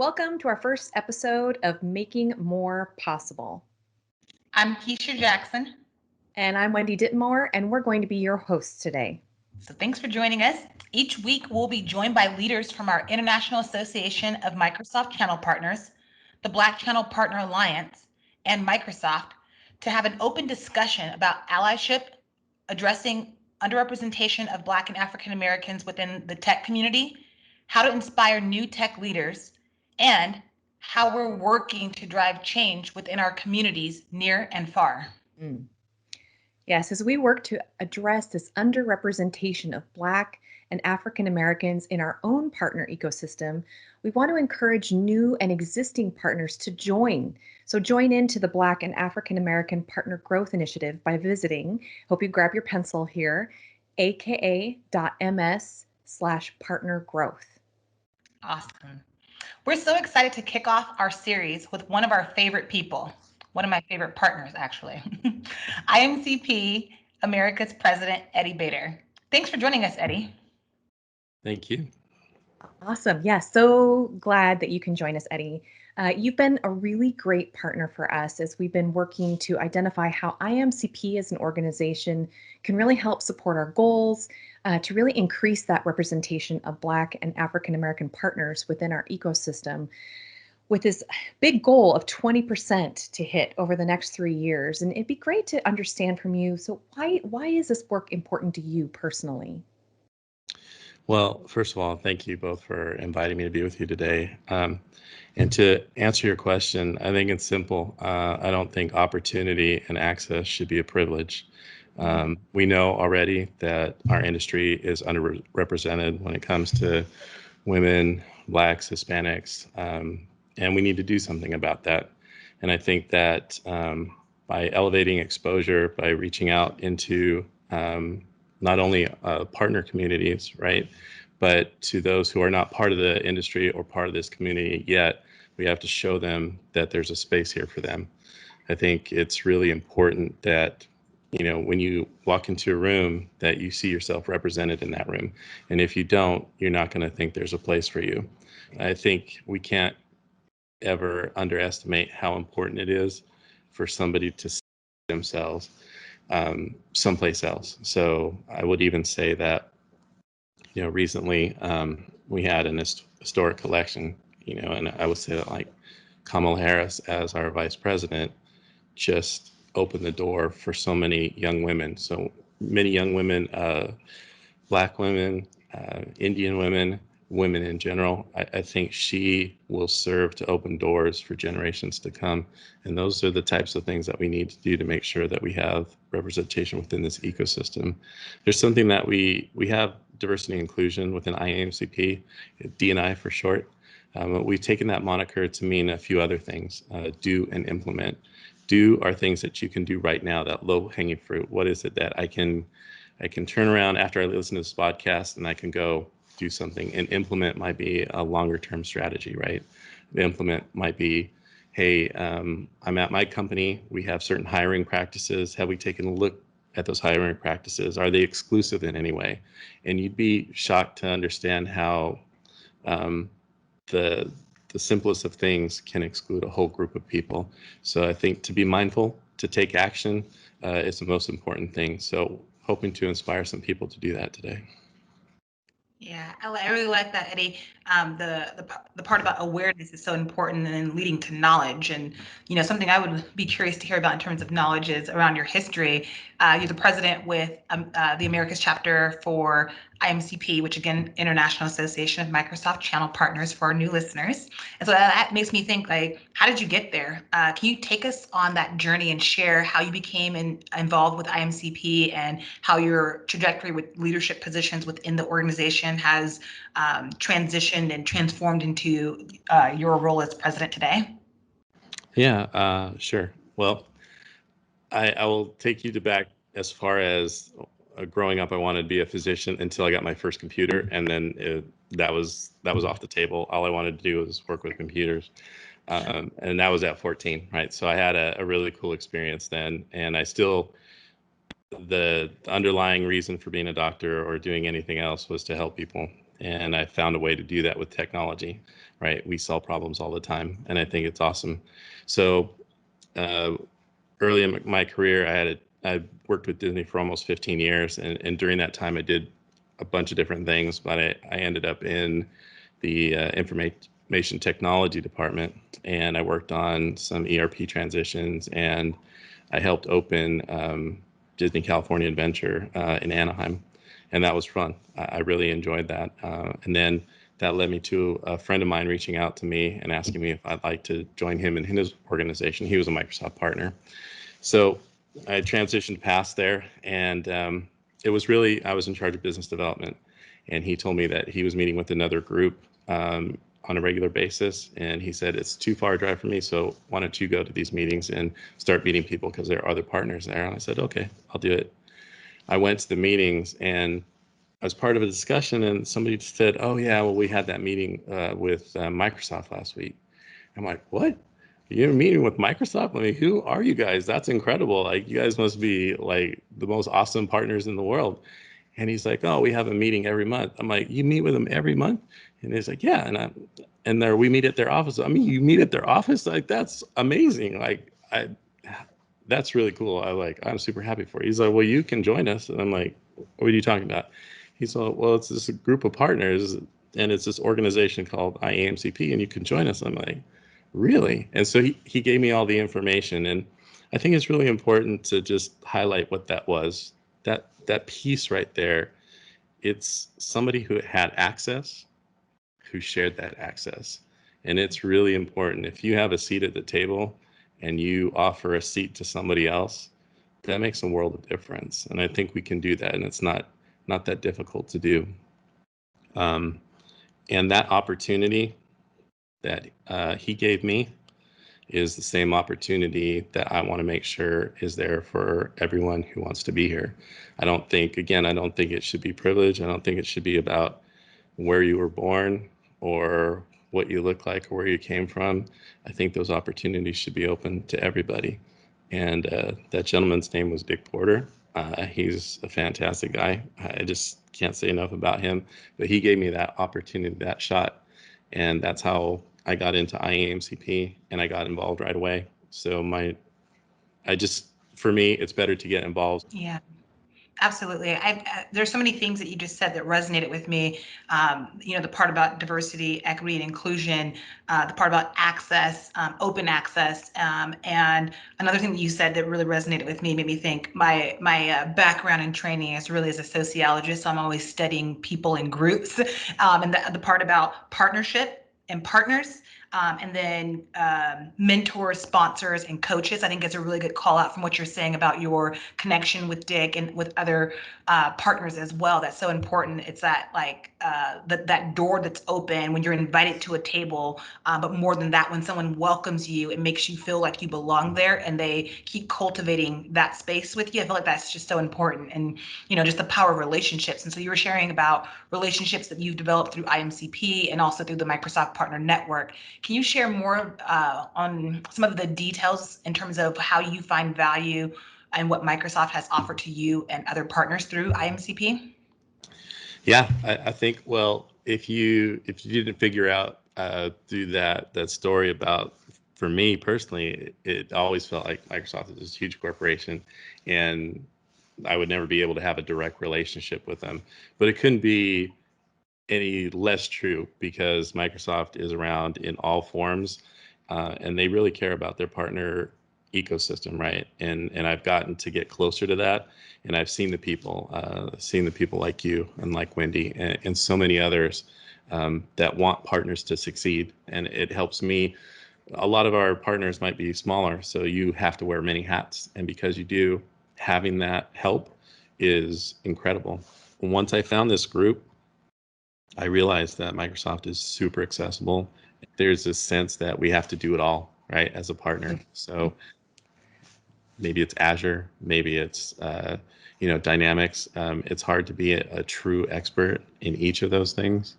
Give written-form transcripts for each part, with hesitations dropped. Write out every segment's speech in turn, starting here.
Welcome to our first episode of Making More Possible. I'm Keisha Jackson. And I'm Wendy Ditmore, and we're going to be your hosts today. So thanks for joining us. Each week, we'll be joined by leaders from our International Association of Microsoft Channel Partners, the Black Channel Partner Alliance, and Microsoft to have an open discussion about allyship, addressing underrepresentation of Black and African Americans within the tech community, how to inspire new tech leaders, and how we're working to drive change within our communities near and far. Yes, as we work to address this underrepresentation of Black and African Americans in our own partner ecosystem, we want to encourage new and existing partners to join. So join into the Black and African American Partner Growth Initiative by visiting, hope you grab your pencil here, aka.ms/partner growth. Awesome. We're so excited to kick off our series with one of our favorite people, one of my favorite partners, actually, IMCP America's President, Eddie Bader. Thanks for joining us, Eddie. Thank you. Awesome. Yeah, so glad that you can join us, Eddie. You've been a really great partner for us as we've been working to identify how IMCP as an organization can really help support our goals, to really increase that representation of Black and African American partners within our ecosystem, with this big goal of 20% to hit over the next 3 years. And it'd be great to understand from you, so why is this work important to you personally? Well, first of all, thank you both for inviting me to be with you today. And to answer your question, I think it's simple. I don't think opportunity and access should be a privilege. We know already that our industry is underrepresented when it comes to women, Blacks, Hispanics, and we need to do something about that. And I think that by elevating exposure, by reaching out into not only partner communities, right, but to those who are not part of the industry or part of this community yet, we have to show them that there's a space here for them. I think it's really important that, you know, when you walk into a room, that you see yourself represented in that room. And if you don't, you're not going to think there's a place for you. I think we can't ever underestimate how important it is for somebody to see themselves someplace else. So I would even say that, you know, recently we had an historic election, you know, and I would say that like Kamala Harris as our vice president just opened the door for so many young women. So many young women, Black women, Indian women, women in general. I think she will serve to open doors for generations to come. And those are the types of things that we need to do to make sure that we have representation within this ecosystem. There's something that we have diversity and inclusion within IAMCP, D&I for short. We've taken that moniker to mean a few other things, do and implement. Do are things that you can do right now, that low-hanging fruit. What is it that I can turn around after I listen to this podcast and I can go do something? And implement might be a longer term strategy, right? The implement might be, hey, I'm at my company, we have certain hiring practices. Have we taken a look at those hiring practices? Are they exclusive in any way? And you'd be shocked to understand how the simplest of things can exclude a whole group of people. So I think to be mindful, to take action is the most important thing. So hoping to inspire some people to do that today. Yeah, I really like that, Eddie. The part about awareness is so important, and then leading to knowledge. And you know, something I would be curious to hear about in terms of knowledge is around your history. You're the president with the Americas chapter for IMCP, which again, International Association of Microsoft Channel Partners for our new listeners. And so that makes me think, like, how did you get there? Can you take us on that journey and share how you became involved with IMCP and how your trajectory with leadership positions within the organization has transitioned and transformed into your role as president today? Yeah, sure. Well, I will take you to back as far as growing up. I wanted to be a physician until I got my first computer, and then that was off the table. All I wanted to do was work with computers, and that was at 14, right? So I had a really cool experience then, and I still, the underlying reason for being a doctor or doing anything else was to help people. And I found a way to do that with technology, right? We solve problems all the time, and I think it's awesome. So early in my career, I worked with Disney for almost 15 years, and during that time, I did a bunch of different things, but I ended up in the information technology department, and I worked on some ERP transitions, and I helped open Disney California Adventure in Anaheim, and that was fun. I really enjoyed that. And then that led me to a friend of mine reaching out to me and asking me if I'd like to join him in his organization. He was a Microsoft partner. So I transitioned past there, and it was really, I was in charge of business development, and he told me that he was meeting with another group on a regular basis, and he said, it's too far a drive for me, so why don't you go to these meetings and start meeting people, because there are other partners there. And I said, okay, I'll do it. I went to the meetings, and I was part of a discussion, and somebody said, oh yeah, well, we had that meeting with Microsoft last week. I'm like, what? You're meeting with Microsoft? I mean, who are you guys? That's incredible. Like, you guys must be like the most awesome partners in the world. And he's like, oh, we have a meeting every month. I'm like, you meet with them every month? And he's like, yeah. And there, we meet at their office. I mean, you meet at their office? Like, that's amazing. Like, that's really cool. I'm super happy for you. He's like, well, you can join us. And I'm like, what are you talking about? He's like, well, it's this group of partners, and it's this organization called IAMCP, and you can join us. I'm like, really? And so he gave me all the information, and I think it's really important to just highlight what that was. That piece right there, it's somebody who had access, who shared that access. And it's really important. If you have a seat at the table and you offer a seat to somebody else, that makes a world of difference. And I think we can do that, and it's not that difficult to do. And that opportunity that he gave me is the same opportunity that I want to make sure is there for everyone who wants to be here. I don't think it should be privilege. I don't think it should be about where you were born or what you look like or where you came from. I think those opportunities should be open to everybody. And that gentleman's name was Dick Porter. He's a fantastic guy. I just can't say enough about him, but he gave me that opportunity, that shot. And that's how I got into IAMCP, and I got involved right away. So for me, it's better to get involved. Yeah. Absolutely. There's so many things that you just said that resonated with me. The part about diversity, equity, and inclusion, the part about access, open access, and another thing that you said that really resonated with me, made me think. My background and training is really as a sociologist, so I'm always studying people in groups, and the part about partnership and partners. And then mentors, sponsors, and coaches. I think it's a really good call out from what you're saying about your connection with Dick and with other partners as well. That's so important. It's that that door that's open when you're invited to a table, but more than that, when someone welcomes you, it makes you feel like you belong there, and they keep cultivating that space with you. I feel like that's just so important, and just the power of relationships. And so you were sharing about relationships that you've developed through IMCP and also through the Microsoft Partner Network. Can you share more on some of the details in terms of how you find value and what Microsoft has offered to you and other partners through IMCP? Yeah, I think, well, if you didn't figure out through that story about, for me personally, it always felt like Microsoft is this huge corporation, and I would never be able to have a direct relationship with them. But it couldn't be any less true, because Microsoft is around in all forms, and they really care about their partner ecosystem, right? And I've gotten to get closer to that, and I've seen the people like you and like Wendy and so many others that want partners to succeed, and it helps me. A lot of our partners might be smaller, so you have to wear many hats, and because you do, having that help is incredible. Once I found this group, I realized that Microsoft is super accessible. There's this sense that we have to do it all, right, as a partner. So maybe it's Azure, maybe it's Dynamics. It's hard to be a true expert in each of those things.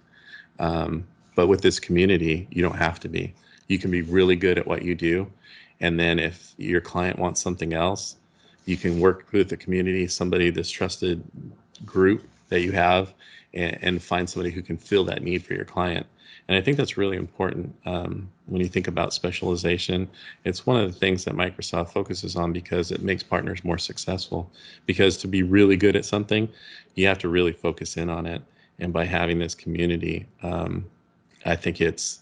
But with this community, you don't have to be. You can be really good at what you do, and then if your client wants something else, you can work with the community, this trusted group that you have, and find somebody who can fill that need for your client. And I think that's really important when you think about specialization. It's one of the things that Microsoft focuses on because it makes partners more successful. Because to be really good at something, you have to really focus in on it. And by having this community, I think it's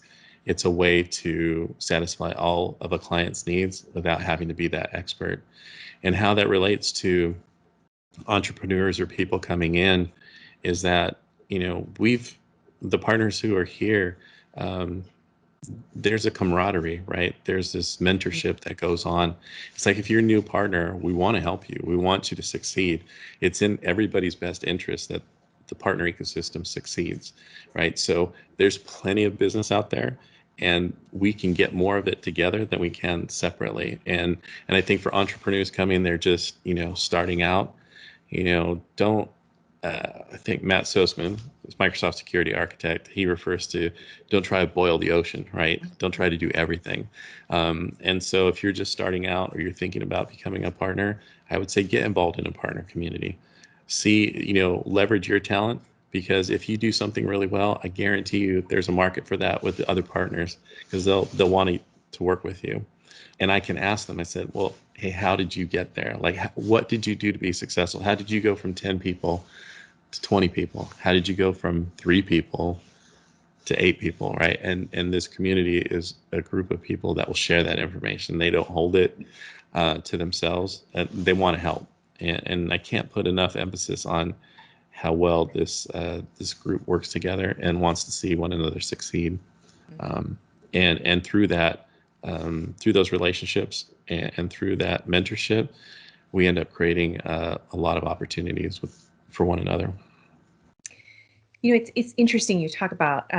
a way to satisfy all of a client's needs without having to be that expert. And how that relates to entrepreneurs or people coming in is that, the partners who are here, um, there's a camaraderie, right? There's this mentorship that goes on. It's like if you're a new partner, we want to help you. We want you to succeed. It's in everybody's best interest that the partner ecosystem succeeds, right? So there's plenty of business out there, and we can get more of it together than we can separately. And I think for entrepreneurs coming, they're just, starting out, don't I think Matt Sussman, is Microsoft security architect, he refers to don't try to boil the ocean, right? Don't try to do everything. And so if you're just starting out or you're thinking about becoming a partner, I would say get involved in a partner community. See, leverage your talent, because if you do something really well, I guarantee you there's a market for that with the other partners, because they'll want to work with you. And I can ask them, I said, well, hey, how did you get there? Like, what did you do to be successful? How did you go from 10 people to 20 people? How did you go from 3 people to 8 people, right? And this community is a group of people that will share that information. They don't hold it to themselves. And they want to help. And I can't put enough emphasis on how well this group works together and wants to see one another succeed. Um, and through that, through those relationships and through that mentorship, we end up creating a lot of opportunities for one another. It's interesting you talk about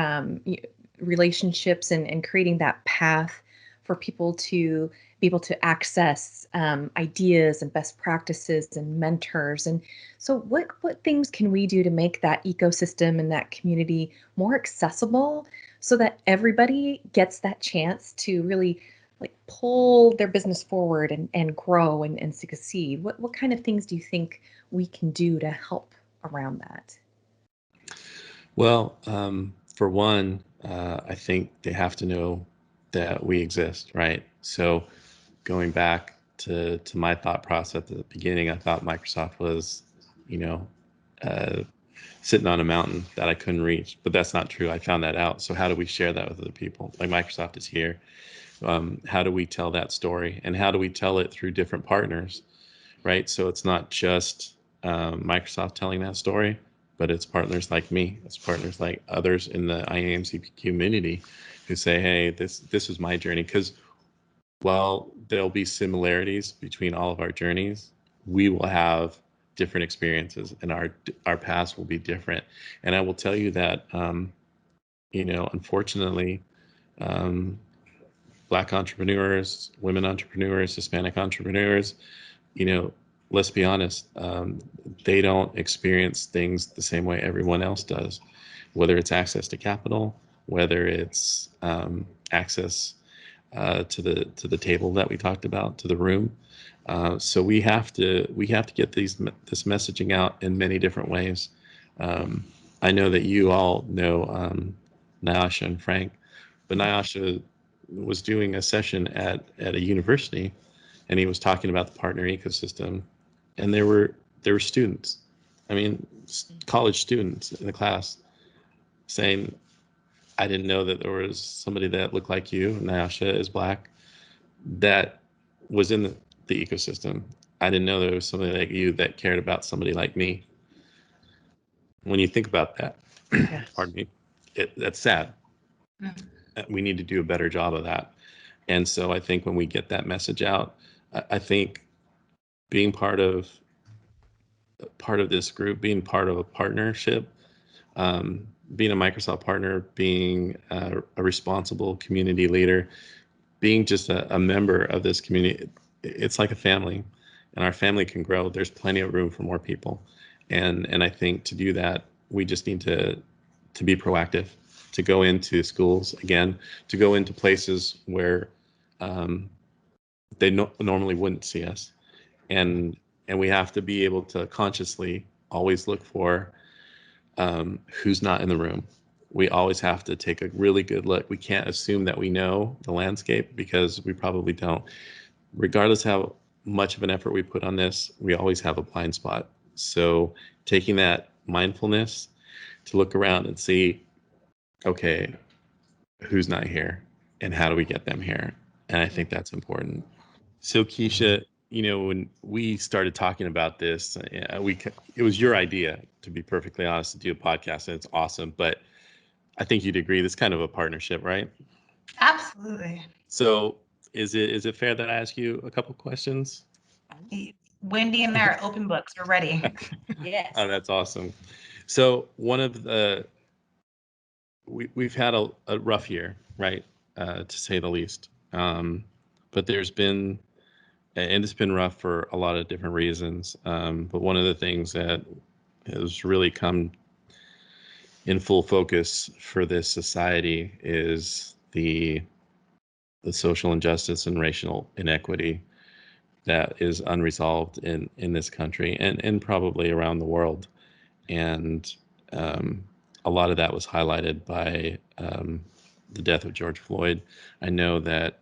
relationships and creating that path for people to be able to access ideas and best practices and mentors. And so what things can we do to make that ecosystem and that community more accessible so that everybody gets that chance to really like pull their business forward and grow and succeed? What kind of things do you think we can do to help around that? Well, for one, I think they have to know that we exist, right? So going back to my thought process at the beginning, I thought Microsoft was, you know, uh, sitting on a mountain that I couldn't reach, but that's not true. I found that out. So how do we share that with other people? Like Microsoft is here. How do we tell that story, and how do we tell it through different partners, right? So it's not just Microsoft telling that story, but it's partners like me, it's partners like others in the IAMCP community who say, hey, this is my journey. Because while there'll be similarities between all of our journeys, we will have different experiences, and our paths will be different. And I will tell you that, unfortunately, um, Black entrepreneurs, women entrepreneurs, Hispanic entrepreneurs, you know, let's be honest, they don't experience things the same way everyone else does, whether it's access to capital, whether it's access to the table that we talked about, to the room. So we have to get this messaging out in many different ways. I know that you all know Nyasha and Frank, but Nyasha was doing a session at a university, and he was talking about the partner ecosystem, and there were students, I mean, college students in the class saying, I didn't know that there was somebody that looked like you, Nyasha is Black, that was in the ecosystem. I didn't know there was somebody like you that cared about somebody like me. When you think about that, Yeah. pardon me, that's sad. Mm. We need to do a better job of that. And so I think when we get that message out, I think being part of this group, being part of a partnership, being a Microsoft partner, being a responsible community leader, being just a member of this community, it's like a family, and our family can grow. There's plenty of room for more people, and I think to do that, we just need to be proactive, to go into schools again, to go into places where um, they normally wouldn't see us, and we have to be able to consciously always look for who's not in the room. We always have to take a really good look. We can't assume that we know the landscape because we probably don't. Regardless how much of an effort we put on this, we always have a blind spot. So taking that mindfulness to look around and see, okay, who's not here and how do we get them here? And I think that's important. So Keisha, when we started talking about this, it was your idea, to be perfectly honest, to do a podcast, and it's awesome. But I think you'd agree, this is kind of a partnership, right? Absolutely. So is it fair that I ask you a couple questions? Wendy and I are open books. We're ready. Yes. Oh, that's awesome. So one of the we've had a rough year, right, to say the least. But there's been, and it's been rough for a lot of different reasons. But one of the things that has really come in full focus for this society is the social injustice and racial inequity that is unresolved in this country and probably around the world. And a lot of that was highlighted by the death of George Floyd. I know that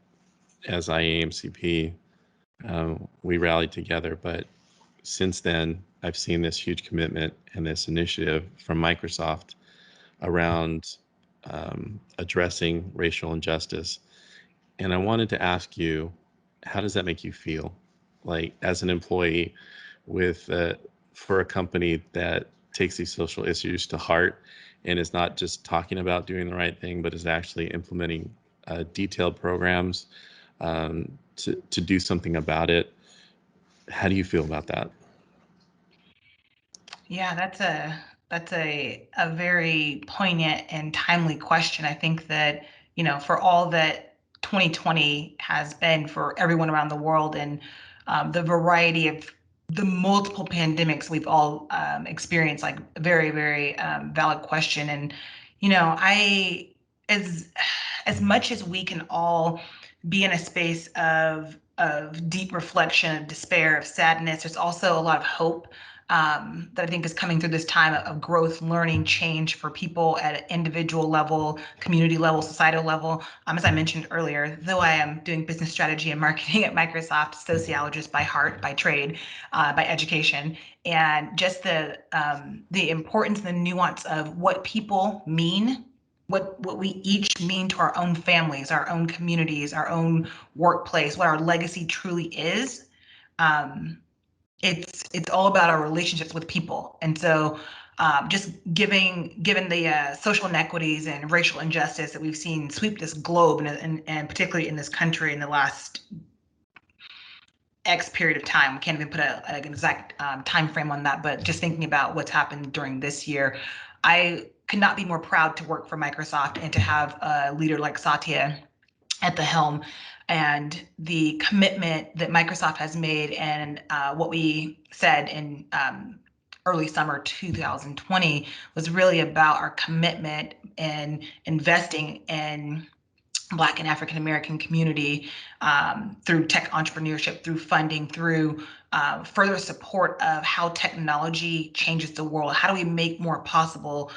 as IAMCP, we rallied together, but since then, I've seen this huge commitment and this initiative from Microsoft around addressing racial injustice. And I wanted to ask you, how does that make you feel? Like as an employee with for a company that takes these social issues to heart and is not just talking about doing the right thing, but is actually implementing detailed programs to do something about it. How do you feel about that? Yeah, that's a very poignant and timely question. I think that, for all that 2020 has been for everyone around the world and the variety of the multiple pandemics we've all experienced, like a very, very valid question. And, I as much as we can all be in a space of deep reflection, of despair, of sadness, there's also a lot of hope that I think is coming through this time of growth, learning, change for people at an individual level, community level, societal level. As I mentioned earlier, though I am doing business strategy and marketing at Microsoft, sociologist by heart, by trade, by education, and just the importance and the nuance of what people mean, what we each mean to our own families, our own communities, our own workplace, what our legacy truly is. Um, it's all about our relationships with people. And so just given the social inequities and racial injustice that we've seen sweep this globe and particularly in this country in the last X period of time, we can't even put an exact time frame on that, but just thinking about what's happened during this year, I could not be more proud to work for Microsoft and to have a leader like Satya at the helm, and the commitment that Microsoft has made and what we said in early summer 2020 was really about our commitment in investing in Black and African American community through tech entrepreneurship, through funding, through further support of how technology changes the world. How do we make more possible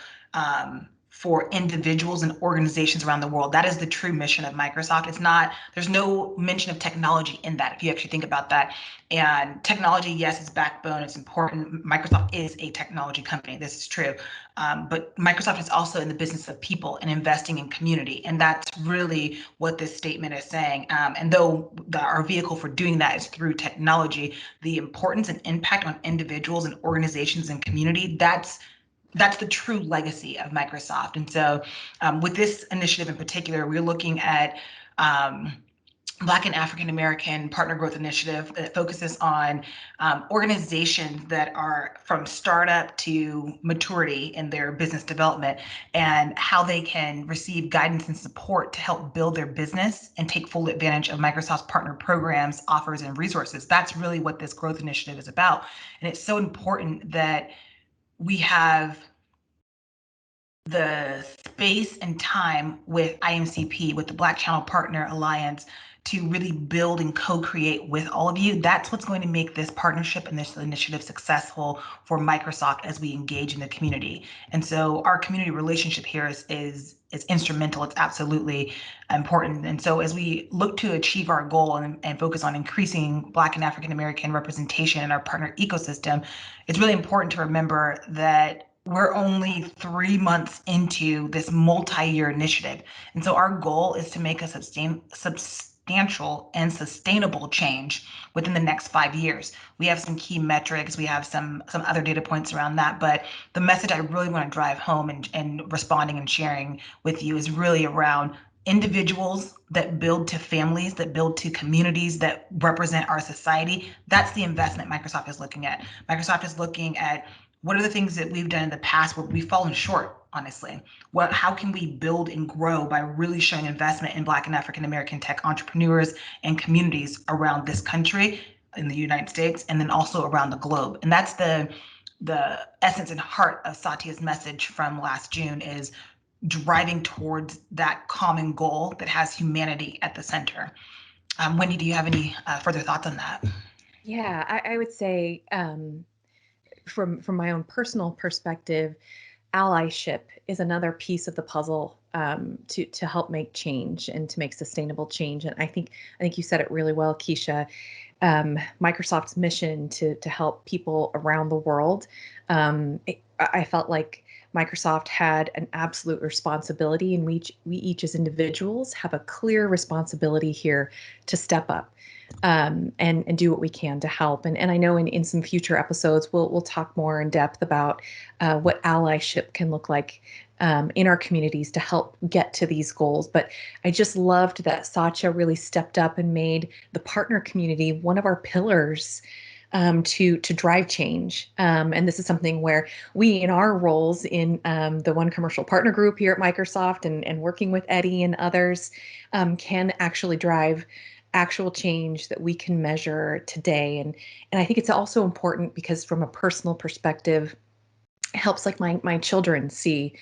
for individuals and organizations around the world? That is the true mission of Microsoft. It's not, there's no mention of technology in that, if you actually think about that. And technology, yes, is backbone, it's important. Microsoft is a technology company, this is true. But Microsoft is also in the business of people and investing in community. And that's really what this statement is saying. And though our vehicle for doing that is through technology, the importance and impact on individuals and organizations and community, that's the true legacy of Microsoft. And so with this initiative in particular, we're looking at Black and African American Partner Growth Initiative that focuses on organizations that are from startup to maturity in their business development and how they can receive guidance and support to help build their business and take full advantage of Microsoft's partner programs, offers, and resources. That's really what this growth initiative is about. And it's so important that we have the space and time with IMCP, with the Black Channel Partner Alliance, to really build and co-create with all of you. That's what's going to make this partnership and this initiative successful for Microsoft as we engage in the community. And so our community relationship here is instrumental. It's absolutely important. And so as we look to achieve our goal and focus on increasing Black and African American representation in our partner ecosystem, it's really important to remember that we're only 3 months into this multi-year initiative. And so our goal is to make a substantial and sustainable change within the next 5 years. We have some key metrics, we have some other data points around that, but the message I really want to drive home and responding and sharing with you is really around individuals that build to families, that build to communities, that represent our society. That's the investment Microsoft is looking at. Microsoft is looking at what are the things that we've done in the past where we've fallen short, honestly. How can we build and grow by really showing investment in Black and African American tech entrepreneurs and communities around this country, in the United States, and then also around the globe. And that's the essence and heart of Satya's message from last June, is driving towards that common goal that has humanity at the center. Wendy, do you have any further thoughts on that? Yeah, I would say from my own personal perspective, allyship is another piece of the puzzle to help make change and to make sustainable change. And I think you said it really well, Keisha. Microsoft's mission to help people around the world. I felt like Microsoft had an absolute responsibility, and we each as individuals have a clear responsibility here to step up and do what we can to help. And I know in some future episodes we'll talk more in depth about what allyship can look like in our communities to help get to these goals. But I just loved that Satya really stepped up and made the partner community one of our pillars to drive change. And this is something where we, in our roles in the One Commercial Partner Group here at Microsoft and working with Eddie and others, can actually drive actual change that we can measure today. And I think it's also important because from a personal perspective, it helps like my children see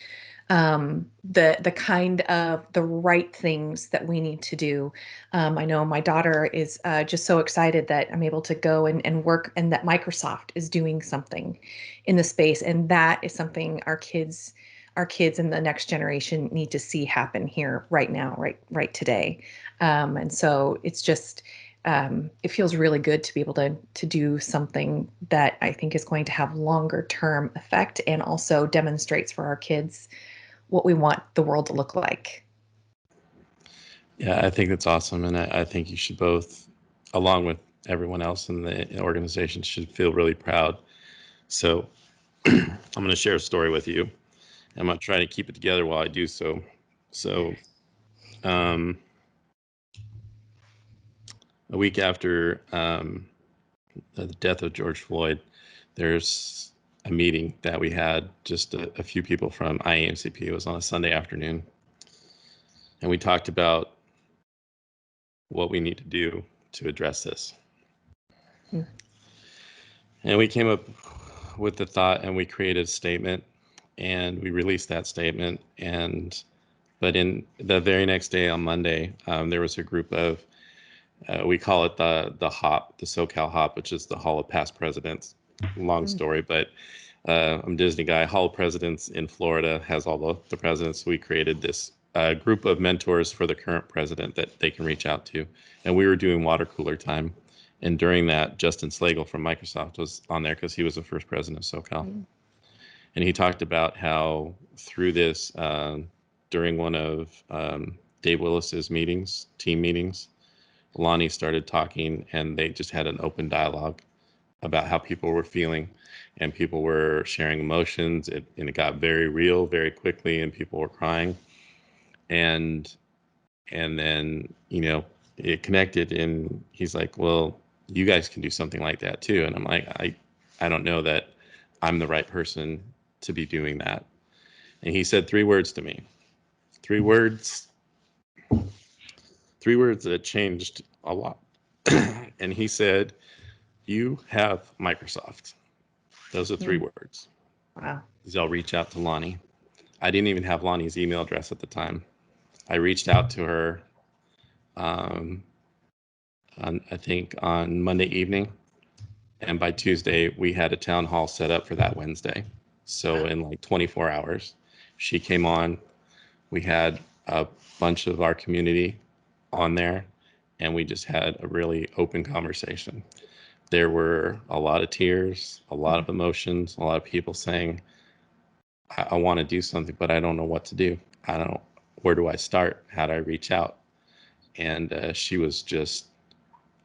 the kind of the right things that we need to do. I know my daughter is just so excited that I'm able to go and work, and that Microsoft is doing something in the space. And that is something our kids and the next generation need to see happen here right now, right today. And so it's just, it feels really good to be able to do something that I think is going to have longer term effect and also demonstrates for our kids what we want the world to look like. Yeah, I think that's awesome. And I think you should both, along with everyone else in the organization, should feel really proud. So I'm going to share a story with you. I'm going to try to keep it together while I do so. So a week after the death of George Floyd, there's a meeting that we had, just a few people from IAMCP. It was on a Sunday afternoon. And we talked about what we need to do to address this. Mm. And we came up with the thought, and we created a statement, and we released that statement. But in the very next day, on Monday, there was a group of, we call it the HOP, the SoCal HOP, which is the Hall of Past Presidents. Long story, but I'm a Disney guy. Hall of Presidents in Florida has all the presidents. We created this group of mentors for the current president that they can reach out to. And we were doing water cooler time. And during that, Justin Slagle from Microsoft was on there because he was the first president of SoCal. Mm-hmm. And he talked about how through this, during one of Dave Willis's meetings, team meetings, Lonnie started talking, and they just had an open dialogue about how people were feeling, and people were sharing emotions, and it got very real very quickly, and people were crying. And then, it connected, and he's like, well, you guys can do something like that too. And I'm like, I don't know that I'm the right person to be doing that. And he said 3 words to me. 3 words that changed a lot. And he said, you have Microsoft. Those are 3 words. Wow. I'll reach out to Lonnie. I didn't even have Lonnie's email address at the time. I reached out to her, I think on Monday evening, and by Tuesday we had a town hall set up for that Wednesday. So in like 24 hours, she came on. We had a bunch of our community on there, and we just had a really open conversation. There were a lot of tears, a lot of emotions, a lot of people saying, I want to do something, but I don't know what to do. I don't, where do I start? How do I reach out? And she was just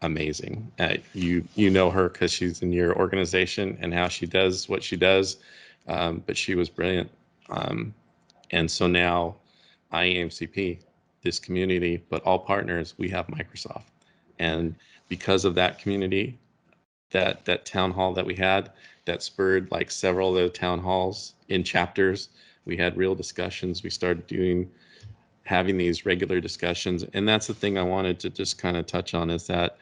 amazing. You know her because she's in your organization and how she does what she does, but she was brilliant. And so now IAMCP, this community, but all partners, we have Microsoft. And because of that community, that town hall that we had, that spurred like several of the town halls in chapters. We had real discussions. We started having these regular discussions. And that's the thing I wanted to just kind of touch on, is that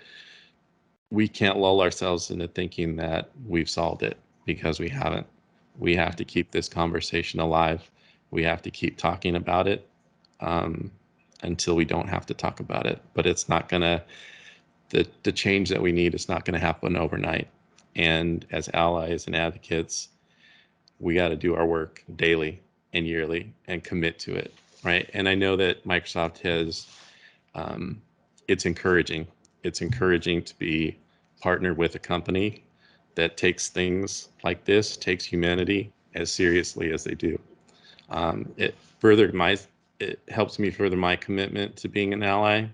we can't lull ourselves into thinking that we've solved it, because we haven't. We have to keep this conversation alive. We have to keep talking about it until we don't have to talk about it. But it's not going to, the change that we need is not going to happen overnight. And as allies and advocates, we got to do our work daily and yearly and commit to it, right? And I know that Microsoft has, it's encouraging. It's encouraging to be partnered with a company that takes things like this, takes humanity as seriously as they do. It furthered it helps me further my commitment to being an ally,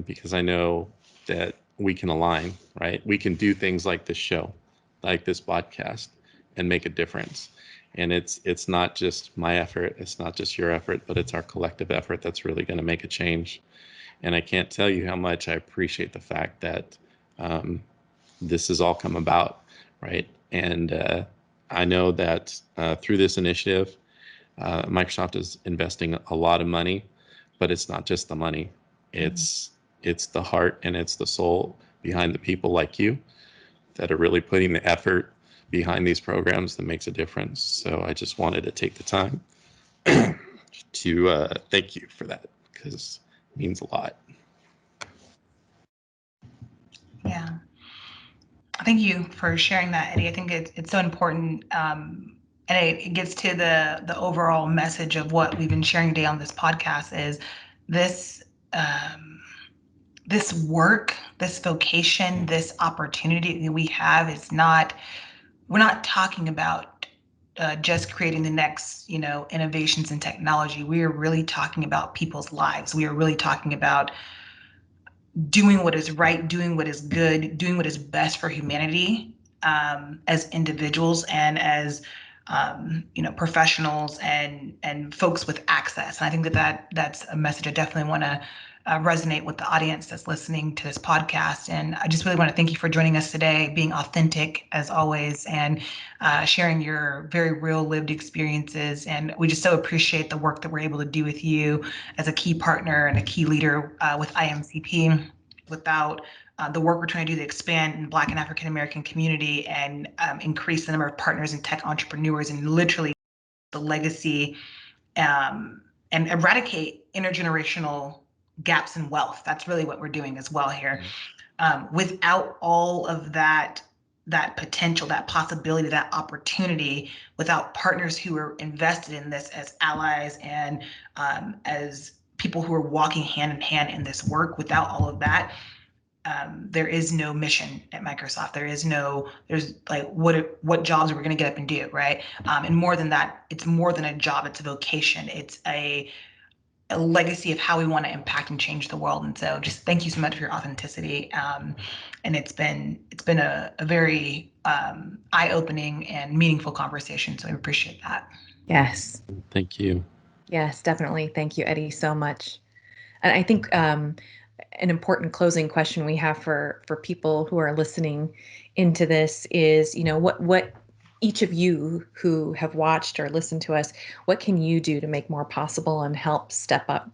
because I know that we can align, right? We can do things like this show, like this podcast, and make a difference. And it's not just my effort, it's not just your effort, but it's our collective effort that's really going to make a change. And I can't tell you how much I appreciate the fact that this has all come about, right? And I know that through this initiative, Microsoft is investing a lot of money, but it's not just the money. It's the heart and it's the soul behind the people like you that are really putting the effort behind these programs that makes a difference. So I just wanted to take the time to thank you for that, because it means a lot. Yeah. Thank you for sharing that, Eddie. I think it's so important, and it gets to the overall message of what we've been sharing today on this podcast is this this work, this vocation, this opportunity that we have is not, we're not talking about just creating the next, innovations in technology. We are really talking about people's lives. We are really talking about doing what is right, doing what is good, doing what is best for humanity, as individuals and as professionals and folks with access. And I think that's a message I definitely want to resonate with the audience that's listening to this podcast. And I just really want to thank you for joining us today, being authentic as always, and sharing your very real lived experiences. And we just so appreciate the work that we're able to do with you as a key partner and a key leader with IMCP. Without the work we're trying to do to expand in Black and African American community and increase the number of partners and tech entrepreneurs, and literally the legacy and eradicate intergenerational gaps in wealth. That's really what we're doing as well here. Without all of that potential, that possibility, that opportunity, without partners who are invested in this as allies and as people who are walking hand in hand in this work, without all of that, there is no mission at Microsoft. There's like, what jobs are we going to get up and do, right? And more than that, it's more than a job. It's a vocation. It's a legacy of how we want to impact and change the world. And so just thank you so much for your authenticity. And it's been a very eye-opening and meaningful conversation. So I appreciate that. Yes. Thank you. Yes, definitely. Thank you, Eddie, so much. And I think an important closing question we have for people who are listening into this is, what each of you who have watched or listened to us, what can you do to make more possible and help step up?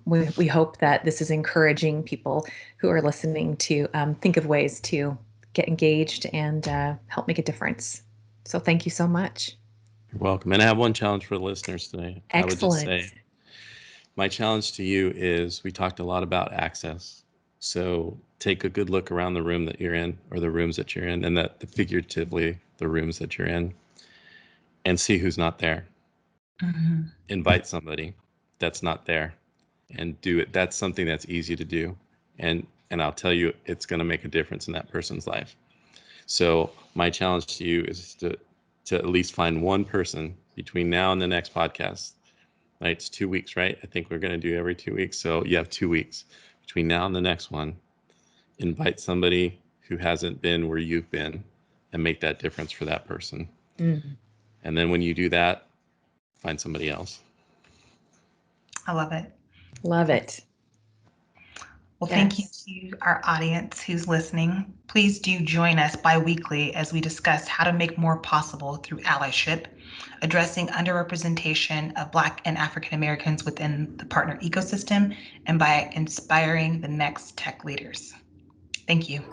We hope that this is encouraging people who are listening to think of ways to get engaged and help make a difference. So thank you so much. You're welcome. And I have one challenge for the listeners today. Excellent. I would just say, my challenge to you is, we talked a lot about access. So take a good look around the room that you're in, or the rooms that you're in, and that figuratively the rooms that you're in, and see who's not there. Mm-hmm. Invite somebody that's not there and do it. That's something that's easy to do. And I'll tell you, it's going to make a difference in that person's life. So my challenge to you is to at least find one person between now and the next podcast. Right? It's 2 weeks, right? I think we're going to do every 2 weeks. So you have 2 weeks between now and the next one. Invite somebody who hasn't been where you've been and make that difference for that person. Mm. And then when you do that, find somebody else. I love it. Love it. Well, Yes. thank you to our audience who's listening. Please do join us bi-weekly as we discuss how to make more possible through allyship, addressing underrepresentation of Black and African Americans within the partner ecosystem, and by inspiring the next tech leaders. Thank you.